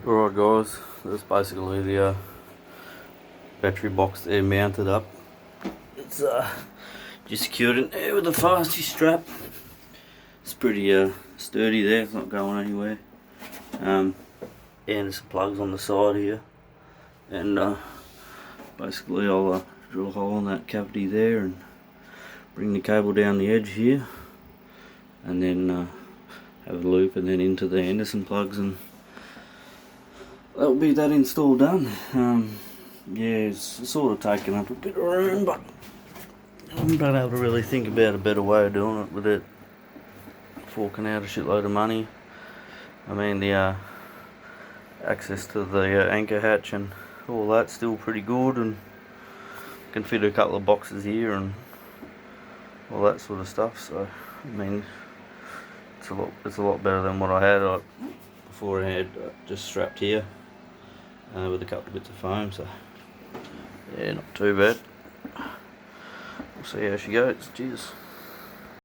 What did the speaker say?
Alright guys, that's basically the battery box there mounted up. It's just secured in there with a fasty strap. It's pretty sturdy there, it's not going anywhere. And there's some plugs on the side here. And basically I'll drill a hole in that cavity there and bring the cable down the edge here. And then have a loop and then into the Anderson plugs, and that'll be that install done. Yeah, it's sort of taking up a bit of room, but I haven't been able to really think about a better way of doing it without forking out a shitload of money. I mean, the access to the anchor hatch and all that's still pretty good, and can fit a couple of boxes here and all that sort of stuff. So I mean, it's a lot better than what I had before. I had just strapped here with a couple of bits of foam. So yeah, not too bad. We'll see how she goes. Cheers.